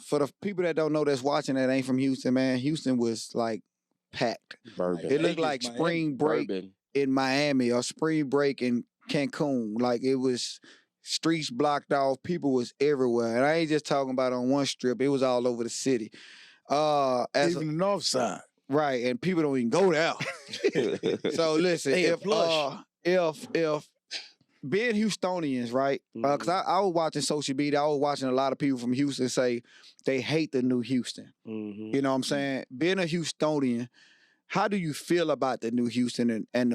For the people that don't know that's watching that ain't from Houston, man, Houston was like packed. Bourbon. It looked like spring break in Miami or spring break in Cancun. Like it was streets blocked off, people was everywhere. And I ain't just talking about on one strip, it was all over the city. Even the north side. Right, and people don't even go there. So listen, if being Houstonians, right? Because I was watching social media, I was watching a lot of people from Houston say they hate the new Houston. You know what I'm saying? Being a Houstonian, how do you feel about the new Houston and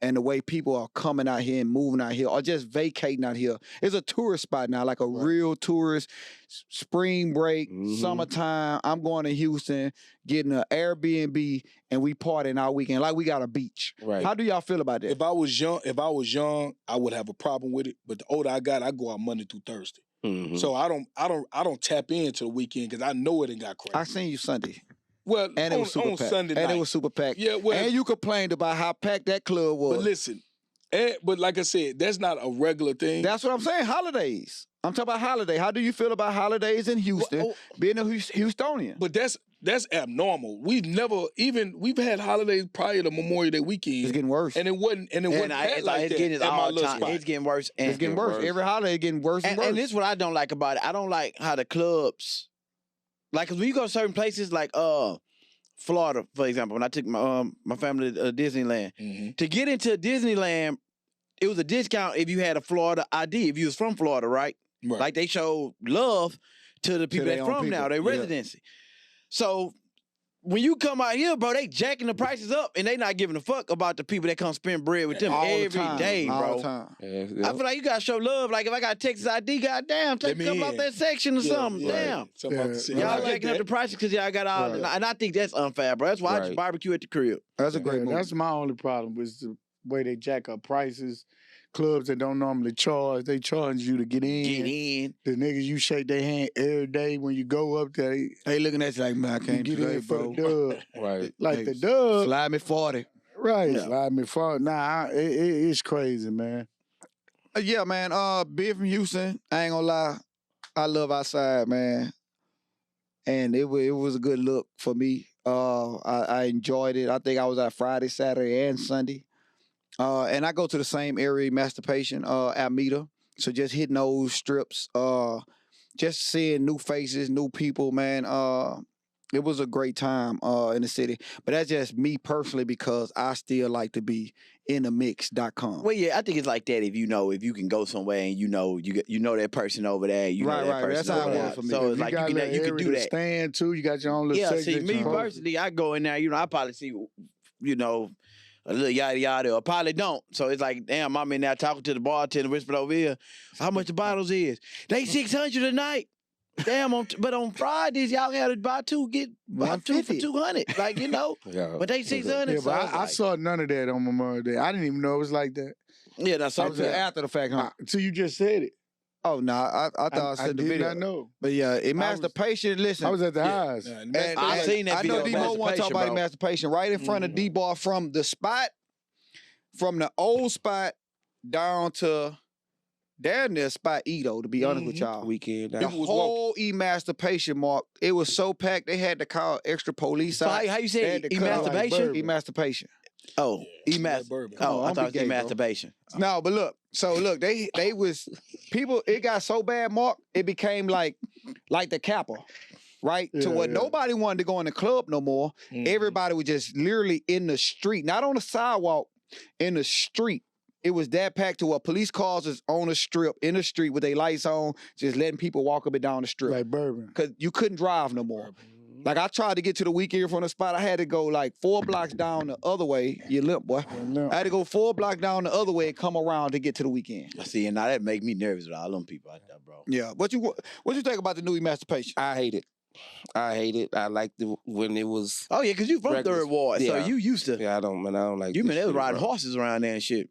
the way people are coming out here and moving out here or just vacating out here? It's a tourist spot now, like a real tourist, spring break, summertime. I'm going to Houston, getting an Airbnb, and we partying all weekend like we got a beach. Right. How do y'all feel about that? If I was young, I would have a problem with it. But the older I got, I go out Monday through Thursday. So I don't tap into the weekend because I know it ain't got crazy. I seen you Sunday. Well, and it was super packed. Sunday night. And it was super packed. Yeah, well, and you complained about how packed that club was. But listen, but like I said, that's not a regular thing. That's what I'm saying. Holidays. I'm talking about holiday. How do you feel about holidays in Houston? Being a Houstonian. But that's abnormal. We've had holidays prior to Memorial Day weekend. It's getting worse. And it wasn't like that. It's getting worse. And it's getting worse. Every holiday is getting worse and worse. And this is what I don't like about it. I don't like how the clubs, like, cause when you go to certain places like Florida, for example, when I took my family to Disneyland, to get into Disneyland, it was a discount if you had a Florida ID, if you was from Florida, right? Like they showed love to the people that's from now, their residency. So when you come out here, bro, they jacking the prices up and they not giving a fuck about the people that come spend bread with them every day, bro. All the time. I feel like you gotta show love. Like if I got Texas ID, goddamn, take a couple off that section or something. Damn. Y'all jacking up the prices because y'all got all, and I think that's unfair, bro. That's why I just barbecue at the crib. That's a great move. That's my only problem was the way they jack up prices. Clubs that don't normally charge, they charge you to get in. The niggas you shake their hand every day when you go up there. They looking at you like, man, I can't get today, in for the dub. Right. Like the dub. Slide me 40. Right. Slide me 40. Nah, it's crazy, man. Yeah, man. Being from Houston, I ain't gonna lie. I love outside, man. And it was a good look for me. I enjoyed it. I think I was out Friday, Saturday, and Sunday. And I go to the same area, Emancipation, Alameda. So just hitting those strips, just seeing new faces, new people, man. It was a great time in the city. But that's just me personally because I still like to be in the mix.com. Well, yeah, I think it's like that if you can go somewhere and you know that person over there, you know that person. That's how it was for me. So it's like you can do that. Stand too. You got your own little section. Yeah, see, me personally, I go in there, I probably see, a little yada yada, or probably don't. So it's like, damn, I'm in there talking to the bartender, whispering over here, how much the bottles is? They $600 a night. Damn, but on Fridays, y'all had to buy two, get two for $200. Like, but they $600. Yeah, but I saw none of that on Memorial Day. I didn't even know it was like that. Yeah, that's something. After the fact, huh? So you just said it. Oh, no, I thought I said the video. I did not know. But yeah, Emancipation, listen. I was at the highs. I seen that video. I know D-Mo want to talk about Emancipation. Right in front of D-Bar from the spot, from the old spot down to down near spot E, though, to be honest with y'all. Weekend. The whole Emancipation, Mark, it was so packed, they had to call extra police out. How you say Emancipation? Emancipation. Oh, Emancipation. Oh, I thought it was Emancipation. No, but look, they was, people, it got so bad, Mark, it became like the Kappa, right? To what nobody wanted to go in the club no more. Everybody was just literally in the street, not on the sidewalk, in the street. It was that packed to what police cars is on the strip, in the street with their lights on, just letting people walk up and down the strip. Like Bourbon. Because you couldn't drive no more. Like, I tried to get to the weekend from the spot. I had to go like 4 blocks down the other way. You limp, boy. I had to go 4 blocks down the other way and come around to get to the weekend. See, and now that make me nervous with all them people out there, bro. Yeah. What you think about the new Emancipation? I hate it. I liked it when it was. Oh yeah, because you from regular. Third Ward, so you used to. Yeah, I don't like. You mean they was riding horses around there and shit.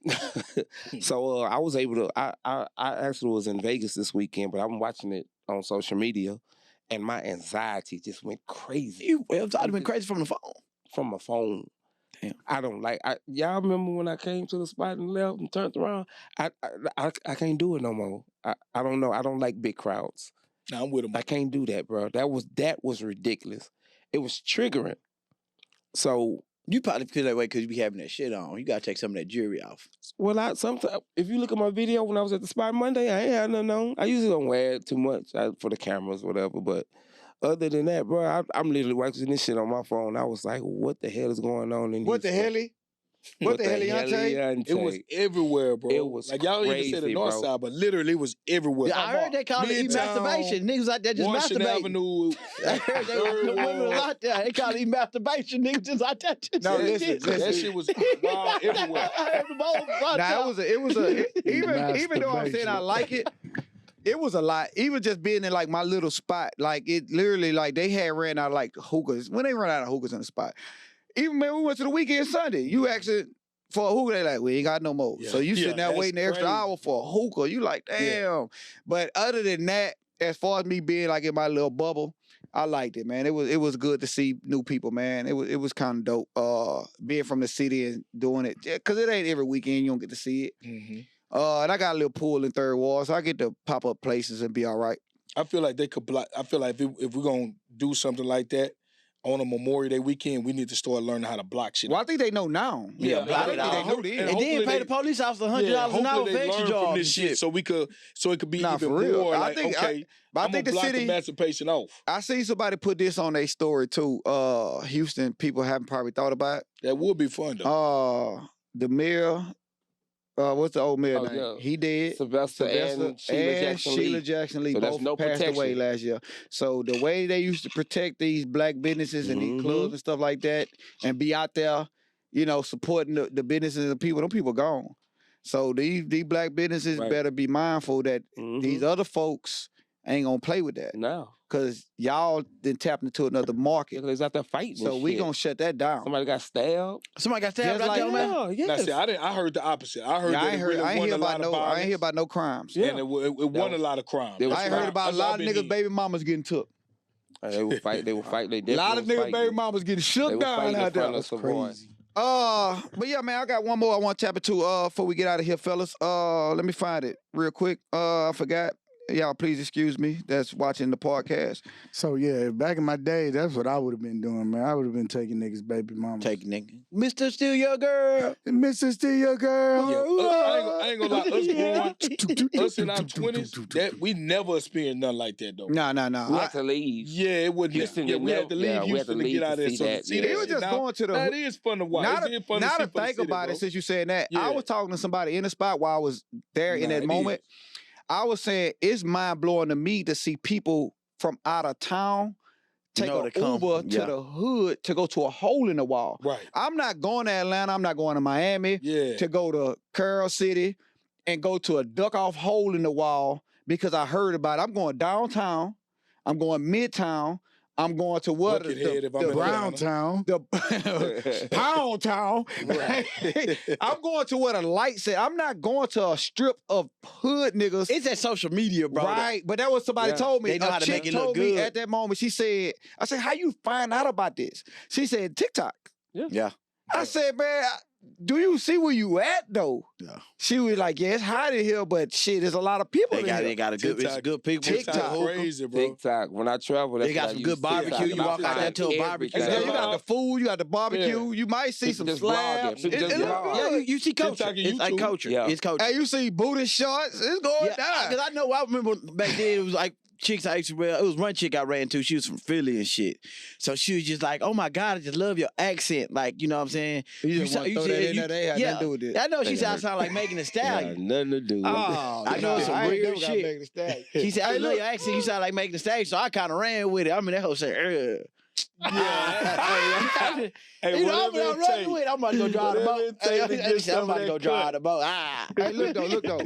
So I was able to. I actually was in Vegas this weekend, but I'm watching it on social media, and my anxiety just went crazy. I'd been crazy from the phone. From my phone. Damn. I don't like. Y'all remember when I came to the spot and left and turned around? I can't do it no more. I don't know. I don't like big crowds. Nah, I'm with him. I can't do that, bro. That was ridiculous. It was triggering. So, You probably feel that way because you be having that shit on. You gotta take some of that jewelry off. well, sometimes if you look at my video when I was at the spot Monday, I ain't had nothing on. I usually don't wear it too much for the cameras, whatever. But other than that, bro, I'm literally watching this shit on my phone. I was like, what the hell is going on in What the Houston? hell? What the hell, Yante? It was everywhere, bro. It was like y'all even said the crazy, north bro. side, but literally it was everywhere. Yeah, I heard they call it masturbation. Niggas out there just Washington masturbating. Avenue. I heard they the women out there. They call it masturbation. Niggas just out there. Just No, doing listen, shit. listen. That shit was wild everywhere. I heard them both out Nah, there. even though I'm saying I like it, it was a lot. Even just being in like my little spot, like it literally like they had ran out of like hookahs. When they run out of hookahs in the spot, even when we went to the weekend Sunday, you actually for a hookah, they like, we ain't got no more. Yeah. So you sitting there that's waiting an extra crazy. hour for a hookah. You like, damn. Yeah. But other than that, as far as me being like in my little bubble, I liked it, man. It was good to see new people, man. It was kind of dope. Being from the city and doing it, cause it ain't every weekend you don't get to see it. Mm-hmm. And I got a little pool in Third Ward, so I get to pop up places and be all right. I feel like they could block. I feel like if we're gonna do something like that on a Memorial Day weekend, we need to start learning how to block shit. Well, I think they know now. Yeah, block I it think they out. know then. And And then hopefully pay the police officer $100 an hour hopefully for they extra learn jobs from and this shit, shit. so it could be Nah, even for real. more I like think- okay. But I I'm think gonna the block city. emancipation off. I see somebody put this on their story too. Houston people haven't probably thought about it. That would be fun though. The mayor. What's the old mayor Oh, name? yeah. He did. Sylvester and Sheila Jackson Lee. Lee So that's both no passed away protection. last year. So the way they used to protect these black businesses and these clubs and stuff like that, and be out there, supporting the businesses and the people, them people gone. So these black businesses Right. better be mindful that these other folks ain't gonna play with that. No. Cause y'all then tapped into another market. Because out there fighting. So and we shit. gonna shut that down. Somebody got stabbed. Somebody got stabbed Just out like there, man. Yeah, yes. Now, see, I heard the opposite. I heard Yeah, that I ain't it heard. really I ain't won hear a about lot no. of I ain't violence, hear about no crimes. Yeah. and it won a lot of crime. They was I ain't heard about a That's what lot I've of been niggas' hearing. baby mamas getting took. They would fight. They would fight. They A definitely lot of was niggas' fighting. baby mamas getting They shook was down fighting in out there. front of Savoy. But yeah, man, I got one more I want to tap into before we get out of here, fellas. Let me find it real quick. I forgot. Y'all, please excuse me. That's watching the podcast. So yeah, back in my day, that's what I would have been doing, man. I would have been taking niggas' baby mama. Take nigga. Mr. Steal Your Girl. Mr. Steal Your Girl. Yeah, I ain't gonna lie. Us in our 20s, that we never experienced nothing like that though. No. We had to leave. Yeah, it wouldn't. Houston Yeah, didn't we had know- to leave yeah, we had Houston to to leave get out to of there. see So that, to see yeah. that It was shit just now, going to the that is fun to watch. Now It's fun to see to for the think city, about bro. it, since you saying that, I Yeah. was talking to somebody in the spot while I was there in Nah, that it moment. is. I was saying it's mind blowing to me to see people from out of town take No, an to come. Uber to Yeah. the hood to go to a hole in the wall. Right. I'm not going to Atlanta. I'm not going to Miami Yeah. to go to Carroll City and go to a duck off hole in the wall because I heard about it. I'm going downtown. I'm going midtown. I'm going to what? Buckethead if I'm in Brown Atlanta. Town. The Pound Town. I'm going to where the lights at. I'm not going to a strip of hood niggas. It's that social media, bro. Right, but that was somebody Yeah. told me. They know A how to chick make it look told me good. at that moment. She said, "I said, how you find out about this?" She said, "TikTok." Yeah. I said, "Man, do you see where you at though?" Yeah. She was like, "Yeah, it's hot in here, but shit, there's a lot of people in here." They got a good, it's TikTok. good people. TikTok. Crazy, bro. TikTok. When I travel, that's They got what I some use good barbecue. TikTok. You walk out there to a Everything. barbecue. Yeah, you got Yeah. the food, you got the barbecue. You might see People some just slabs. vlogging. People just look vlog. Yeah, good. you see culture. TikTok and It's like YouTube. culture. Yeah. It's culture. Hey, you see booty shorts? It's going Yeah, down. because I know. I remember back then it was like chicks I used to wear. It was one chick I ran into. She was from Philly and shit. So she was just like, "Oh my God, I just love your accent." Like, you know what I'm saying? You just want to throw that in there. They had nothing to do with it. I know she They said I never- sound like Megan Thee Yeah, Stallion. nothing to do with it. Oh, I know it's some I ain't weird never got shit. Megan Thee Stallion. She said, "I Hey, love look. your accent. You sound like Megan Thee Stallion." So I kind of ran with it. I mean, that whole said, Yeah. Hey, you know, I'm whatever it running take. with it. I'm about to go drive the Whatever boat. it take to get I'm some about of to go that drive cut. the boat. Ah. Hey, look though.